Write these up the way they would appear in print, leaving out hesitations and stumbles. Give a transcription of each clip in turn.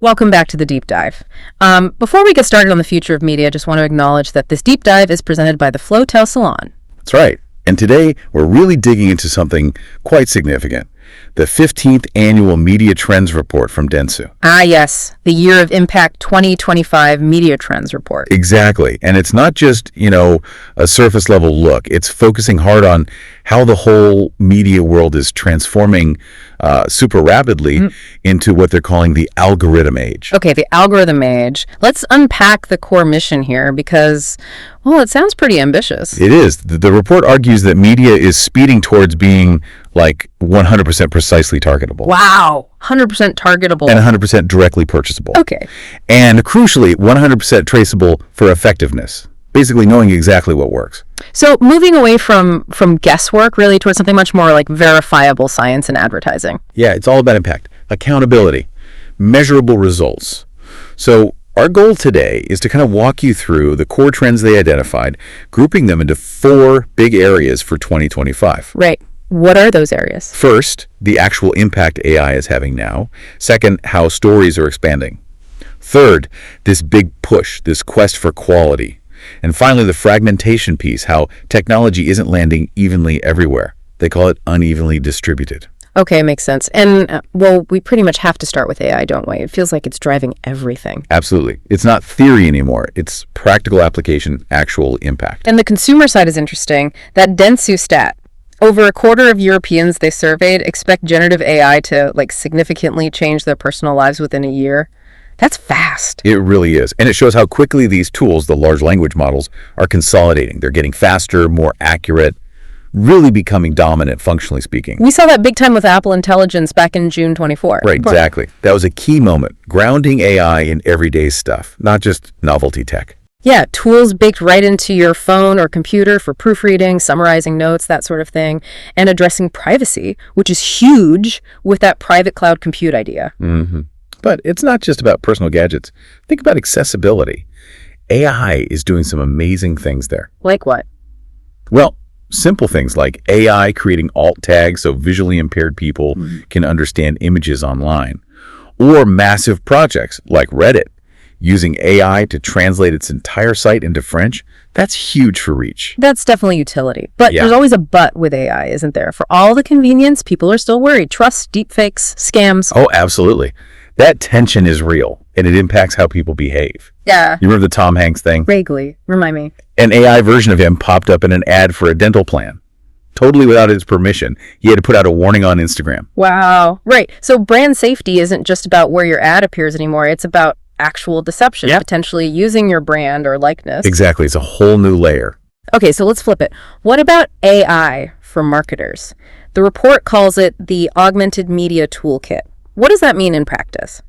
Welcome back to the deep dive. Before we get started on the future of media, I just want to acknowledge that this deep dive is presented by the Flotel Salon. That's right. And today, we're really digging into something quite significant. The 15th Annual Media Trends Report from Dentsu. Ah, yes. The Year of Impact 2025 Media Trends Report. Exactly. And it's not just, a surface level look. It's focusing hard on how the whole media world is transforming super rapidly into what they're calling the algorithm age. Okay, the algorithm age. Let's unpack the core mission here because, well, it sounds pretty ambitious. It is. The report argues that media is speeding towards being like 100% precisely targetable. Wow, 100% targetable. And 100% directly purchasable. Okay. And crucially, 100% traceable for effectiveness. Basically knowing exactly what works. So moving away from guesswork really towards something much more like verifiable science and advertising. Yeah, it's all about impact, accountability, measurable results. So our goal today is to kind of walk you through the core trends they identified, grouping them into 4 big areas for 2025. Right. What are those areas? First, the actual impact AI is having now. Second, how stories are expanding. Third, this big push, this quest for quality. And finally, the fragmentation piece, how technology isn't landing evenly everywhere. They call it unevenly distributed. Okay, makes sense. And, well, we pretty much have to start with AI, don't we? It feels like it's driving everything. Absolutely. It's not theory anymore. It's practical application, actual impact. And the consumer side is interesting. That Dentsu stat. Over a quarter of Europeans they surveyed expect generative AI to, significantly change their personal lives within a year. That's fast. It really is. And it shows how quickly these tools, the large language models, are consolidating. They're getting faster, more accurate, really becoming dominant, functionally speaking. We saw that big time with Apple Intelligence back in June 24. Right, exactly. That was a key moment, grounding AI in everyday stuff, not just novelty tech. Yeah, tools baked right into your phone or computer for proofreading, summarizing notes, that sort of thing, and addressing privacy, which is huge with that private cloud compute idea. Mm-hmm. But it's not just about personal gadgets. Think about accessibility. AI is doing some amazing things there. Like what? Well, simple things like AI creating alt tags so visually impaired people can understand images online. Or massive projects like Reddit, using AI to translate its entire site into French. That's huge for reach. That's definitely utility. But there's always a but with AI, isn't there? For all the convenience, people are still worried. Trust, deepfakes, scams. Oh, absolutely. That tension is real, and it impacts how people behave. Yeah. You remember the Tom Hanks thing? Vaguely. Remind me. An AI version of him popped up in an ad for a dental plan. Totally without his permission. He had to put out a warning on Instagram. Wow. Right. So brand safety isn't just about where your ad appears anymore. It's about actual deception, potentially using your brand or likeness. Exactly. It's a whole new layer. Okay, so let's flip it. What about AI for marketers? The report calls it the Augmented Media Toolkit. What does that mean in practice?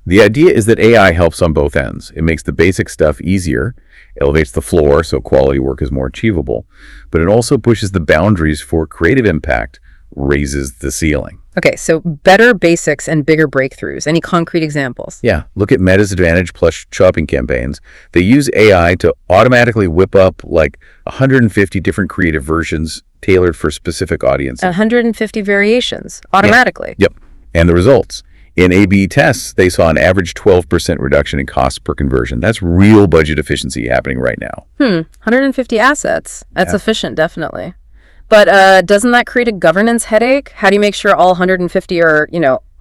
The idea is that AI helps on both ends. It makes the basic stuff easier, elevates the floor so quality work is more achievable, but it also pushes the boundaries for creative impact, raises the ceiling. Okay, so better basics and bigger breakthroughs. Any concrete examples? Yeah, look at Meta's Advantage Plus shopping campaigns. They use AI to automatically whip up 150 different creative versions tailored for specific audiences. 150 variations, automatically. Yep. And the results. In A/B tests, they saw an average 12% reduction in cost per conversion. That's real budget efficiency happening right now. 150 assets. That's efficient, definitely. But doesn't that create a governance headache? How do you make sure all 150 are,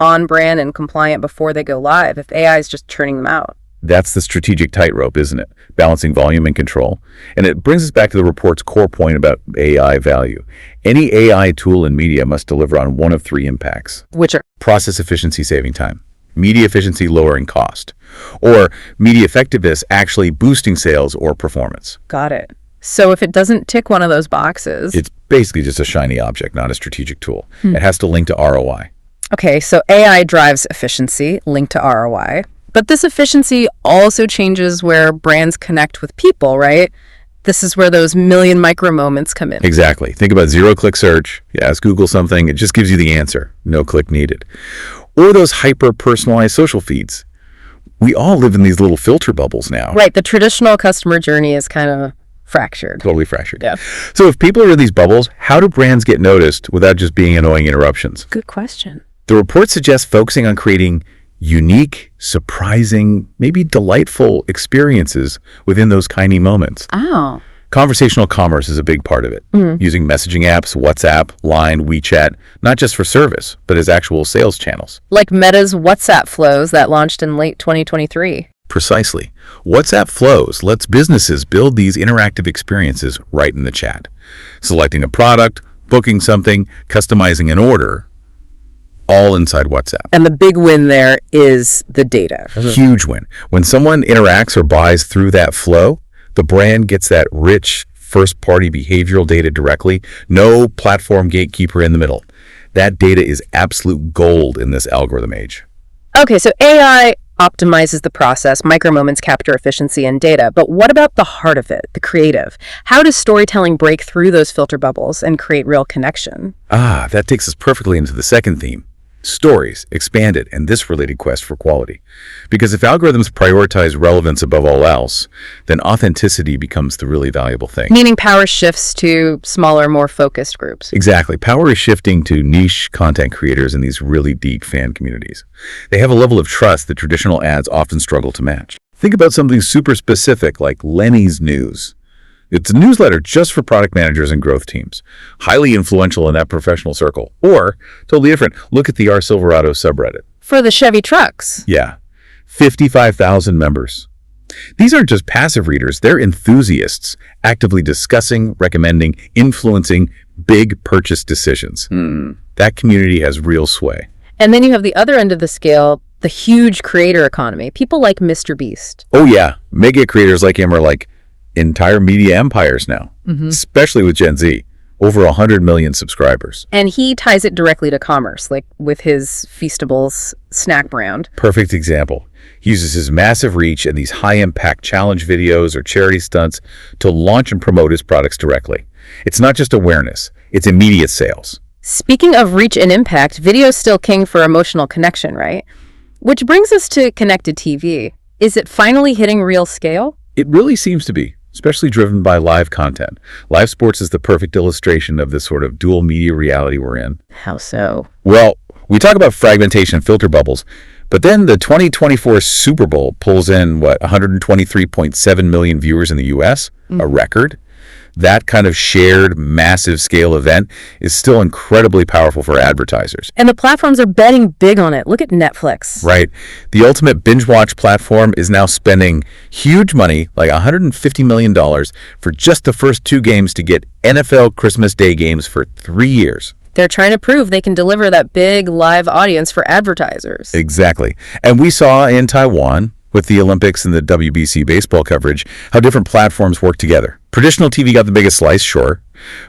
on brand and compliant before they go live if AI is just churning them out? That's the strategic tightrope, isn't it? Balancing volume and control. And it brings us back to the report's core point about AI value. Any AI tool in media must deliver on one of 3 impacts. Which are? Process efficiency saving time, media efficiency lowering cost, or media effectiveness actually boosting sales or performance. Got it. So if it doesn't tick one of those boxes... It's basically just a shiny object, not a strategic tool. It has to link to ROI. Okay, so AI drives efficiency, linked to ROI. But this efficiency also changes where brands connect with people, right? This is where those million micro moments come in. Exactly. Think about zero-click search. You ask Google something, it just gives you the answer. No click needed. Or those hyper-personalized social feeds. We all live in these little filter bubbles now. Right. The traditional customer journey is kind of fractured. Totally fractured. Yeah. So if people are in these bubbles, how do brands get noticed without just being annoying interruptions? Good question. The report suggests focusing on creating unique, surprising, maybe delightful experiences within those tiny moments. Oh. Conversational commerce is a big part of it, using messaging apps, WhatsApp, Line, WeChat, not just for service, but as actual sales channels. Like Meta's WhatsApp flows that launched in late 2023. Precisely. WhatsApp Flows lets businesses build these interactive experiences right in the chat. Selecting a product, booking something, customizing an order, all inside WhatsApp. And the big win there is the data. Huge win. When someone interacts or buys through that flow, the brand gets that rich first-party behavioral data directly, no platform gatekeeper in the middle. That data is absolute gold in this algorithm age. Okay, so AI optimizes the process, micro-moments capture efficiency and data, but what about the heart of it, the creative? How does storytelling break through those filter bubbles and create real connection? That takes us perfectly into the second theme. Stories, expanded, and this related quest for quality. Because if algorithms prioritize relevance above all else, then authenticity becomes the really valuable thing. Meaning power shifts to smaller, more focused groups. Exactly. Power is shifting to niche content creators in these really deep fan communities. They have a level of trust that traditional ads often struggle to match. Think about something super specific like Lenny's News. It's a newsletter just for product managers and growth teams, highly influential in that professional circle. Or, totally different, look at the R Silverado subreddit. For the Chevy trucks. Yeah, 55,000 members. These aren't just passive readers, they're enthusiasts, actively discussing, recommending, influencing big purchase decisions. That community has real sway. And then you have the other end of the scale, the huge creator economy. People like Mr. Beast. Oh yeah, mega creators like him are like entire media empires now, especially with Gen Z. Over 100 million subscribers. And he ties it directly to commerce, like with his Feastables snack brand. Perfect example. He uses his massive reach and these high-impact challenge videos or charity stunts to launch and promote his products directly. It's not just awareness, it's immediate sales. Speaking of reach and impact, video is still king for emotional connection, right? Which brings us to connected TV. Is it finally hitting real scale? It really seems to be, especially driven by live content. Live sports is the perfect illustration of this sort of dual media reality we're in. How so? Well, we talk about fragmentation and filter bubbles, but then the 2024 Super Bowl pulls in, 123.7 million viewers in the US, a record. That kind of shared, massive scale event is still incredibly powerful for advertisers. And the platforms are betting big on it. Look at Netflix. Right. The ultimate binge watch platform is now spending huge money, like $150 million, for just the first 2 games to get NFL Christmas Day games for 3 years. They're trying to prove they can deliver that big live audience for advertisers. Exactly. And we saw in Taiwan, with the Olympics and the WBC baseball coverage, how different platforms work together. Traditional TV got the biggest slice, sure,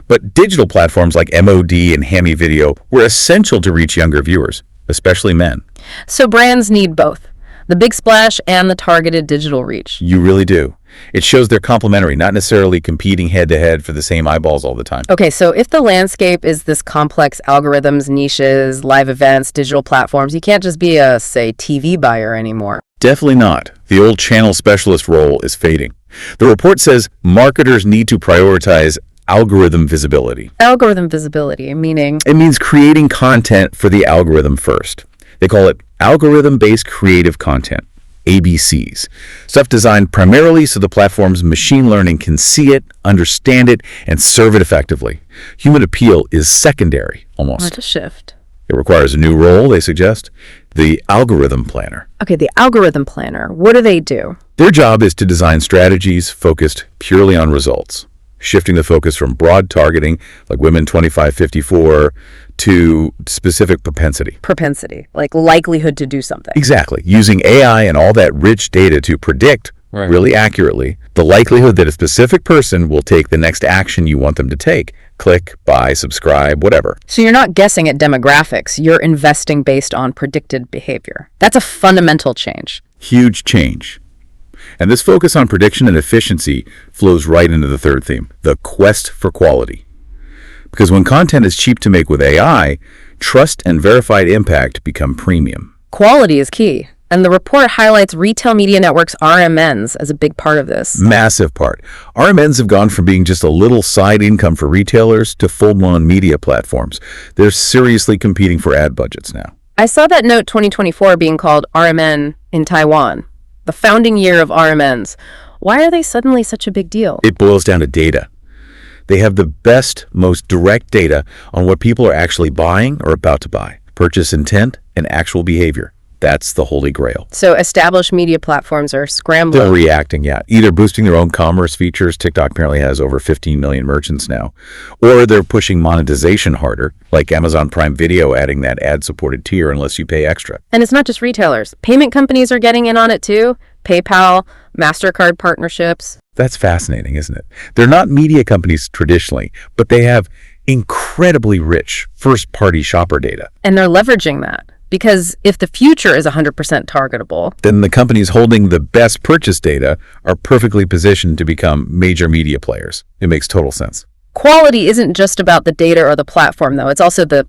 but digital platforms like MOD and Hammy Video were essential to reach younger viewers, especially men. So brands need both, the big splash and the targeted digital reach. You really do. It shows they're complementary, not necessarily competing head-to-head for the same eyeballs all the time. Okay, so if the landscape is this complex algorithms, niches, live events, digital platforms, you can't just be a, say, TV buyer anymore. Definitely not. The old channel specialist role is fading. The report says marketers need to prioritize algorithm visibility. Algorithm visibility, meaning? It means creating content for the algorithm first. They call it algorithm-based creative content, ABCs. Stuff designed primarily so the platform's machine learning can see it, understand it, and serve it effectively. Human appeal is secondary, almost. What a shift. It requires a new role, they suggest, the algorithm planner. Okay, the algorithm planner. What do they do? Their job is to design strategies focused purely on results, shifting the focus from broad targeting, like women 25-54, to specific propensity. Propensity, like likelihood to do something. Exactly. Using AI and all that rich data to predict really accurately the likelihood that a specific person will take the next action you want them to take. Click, buy, subscribe, whatever. So you're not guessing at demographics. You're investing based on predicted behavior. That's a fundamental change. Huge change. And this focus on prediction and efficiency flows right into the third theme, the quest for quality. Because when content is cheap to make with AI, trust and verified impact become premium. Quality is key. And the report highlights retail media networks RMNs as a big part of this. Massive part. RMNs have gone from being just a little side income for retailers to full-blown media platforms. They're seriously competing for ad budgets now. I saw that note 2024 being called RMN in Taiwan, the founding year of RMNs. Why are they suddenly such a big deal? It boils down to data. They have the best, most direct data on what people are actually buying or about to buy, purchase intent, and actual behavior. That's the holy grail. So established media platforms are scrambling. They're reacting, either boosting their own commerce features. TikTok apparently has over 15 million merchants now. Or they're pushing monetization harder, like Amazon Prime Video adding that ad-supported tier unless you pay extra. And it's not just retailers. Payment companies are getting in on it too. PayPal, MasterCard partnerships. That's fascinating, isn't it? They're not media companies traditionally, but they have incredibly rich first-party shopper data. And they're leveraging that. Because if the future is 100% targetable, then the companies holding the best purchase data are perfectly positioned to become major media players. It makes total sense. Quality isn't just about the data or the platform, though. It's also the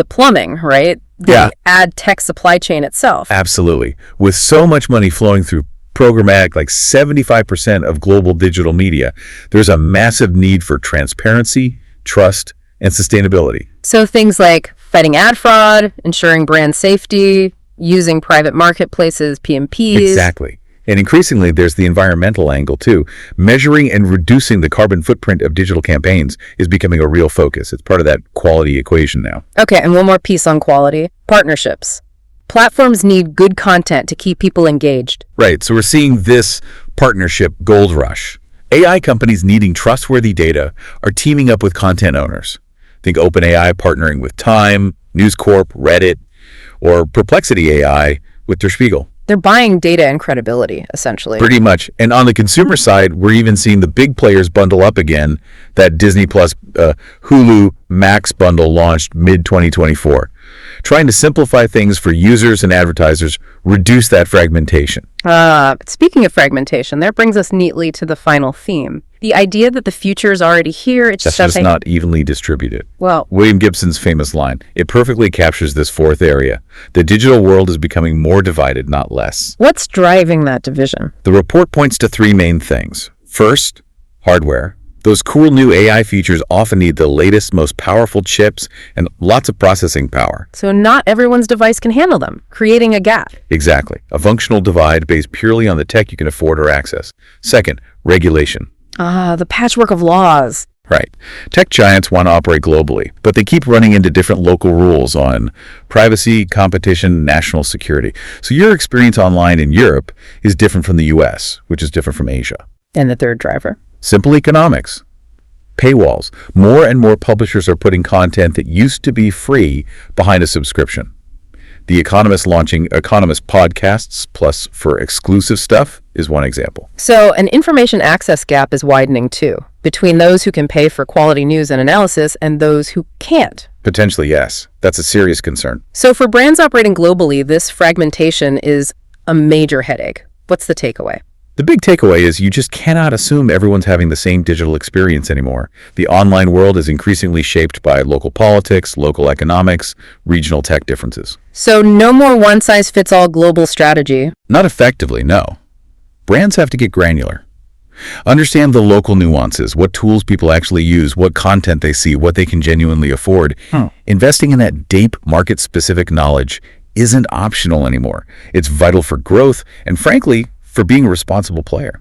plumbing, right? The ad tech supply chain itself. Absolutely. With so much money flowing through programmatic, like 75% of global digital media, there's a massive need for transparency, trust, and sustainability. So things like fighting ad fraud, ensuring brand safety, using private marketplaces, PMPs. Exactly. And increasingly, there's the environmental angle too. Measuring and reducing the carbon footprint of digital campaigns is becoming a real focus. It's part of that quality equation now. Okay, and one more piece on quality. Partnerships. Platforms need good content to keep people engaged. Right, so we're seeing this partnership gold rush. AI companies needing trustworthy data are teaming up with content owners. Think OpenAI partnering with Time, News Corp, Reddit, or Perplexity AI with Der Spiegel. They're buying data and credibility, essentially. Pretty much. And on the consumer side, we're even seeing the big players bundle up again. That Disney Plus Hulu Max bundle launched mid-2024. Trying to simplify things for users and advertisers, reduce that fragmentation. Speaking of fragmentation, that brings us neatly to the final theme. The idea that the future is already here, it's just not evenly distributed. Well, William Gibson's famous line, it perfectly captures this fourth area. The digital world is becoming more divided, not less. What's driving that division? The report points to three main things. First, hardware. Those cool new AI features often need the latest, most powerful chips and lots of processing power. So not everyone's device can handle them, creating a gap. Exactly. A functional divide based purely on the tech you can afford or access. Second, regulation. The patchwork of laws. Right. Tech giants want to operate globally, but they keep running into different local rules on privacy, competition, national security. So your experience online in Europe is different from the US, which is different from Asia. And the third driver? Simple economics. Paywalls. More and more publishers are putting content that used to be free behind a subscription. The Economist launching Economist podcasts plus for exclusive stuff is one example. So an information access gap is widening too, between those who can pay for quality news and analysis and those who can't. Potentially, yes. That's a serious concern. So for brands operating globally, this fragmentation is a major headache. What's the takeaway? The big takeaway is you just cannot assume everyone's having the same digital experience anymore. The online world is increasingly shaped by local politics, local economics, regional tech differences. So no more one-size-fits-all global strategy. Not effectively, no. Brands have to get granular. Understand the local nuances, what tools people actually use, what content they see, what they can genuinely afford. Investing in that deep market-specific knowledge isn't optional anymore. It's vital for growth and, frankly, for being a responsible player.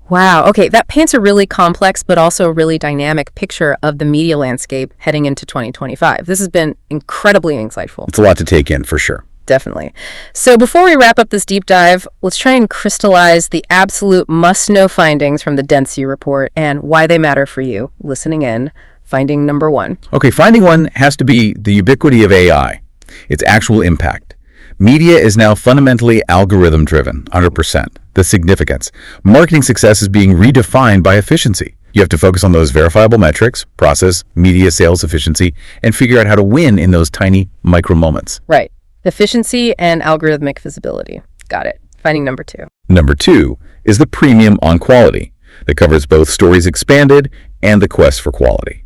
Wow. Okay, that paints a really complex but also really dynamic picture of the media landscape heading into 2025. This has been incredibly insightful. It's a lot to take in, for sure. Definitely. So before we wrap up this deep dive, let's try and crystallize the absolute must-know findings from the Dentsu report and why they matter for you listening in. Finding number one. Okay, finding one has to be the ubiquity of AI, its actual impact. Media is now fundamentally algorithm-driven, 100%. The significance. Marketing success is being redefined by efficiency. You have to focus on those verifiable metrics, process, media sales efficiency, and figure out how to win in those tiny micro moments. Right. Efficiency and algorithmic visibility. Got it. Finding number two. Number two is the premium on quality that covers both stories expanded and the quest for quality.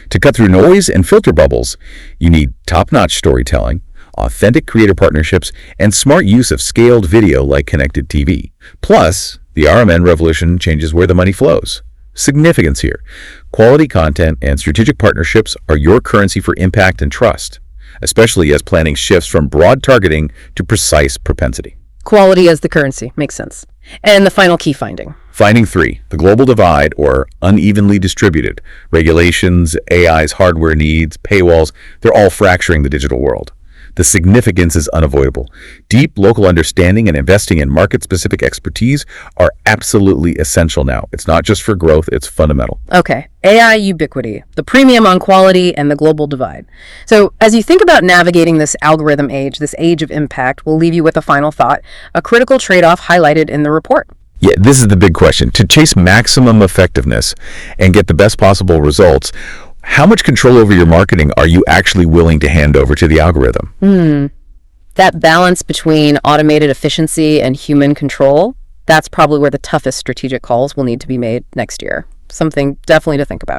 To cut through noise and filter bubbles, you need top-notch storytelling, authentic creator partnerships, and smart use of scaled video like connected TV. Plus, the RMN revolution changes where the money flows. Significance here. Quality content and strategic partnerships are your currency for impact and trust. especially as planning shifts from broad targeting to precise propensity. Quality as the currency. Makes sense. And the final key finding. Finding 3, the global divide, or unevenly distributed. Regulations, AI's hardware needs, paywalls, they're all fracturing the digital world. The significance is unavoidable. Deep local understanding and investing in market-specific expertise are absolutely essential now. It's not just for growth, it's fundamental. Okay, AI ubiquity, the premium on quality, and the global divide. So as you think about navigating this algorithm age, this age of impact, we'll leave you with a final thought, a critical trade-off highlighted in the report. Yeah, this is the big question. To chase maximum effectiveness and get the best possible results, how much control over your marketing are you actually willing to hand over to the algorithm? That balance between automated efficiency and human control, that's probably where the toughest strategic calls will need to be made next year. Something definitely to think about.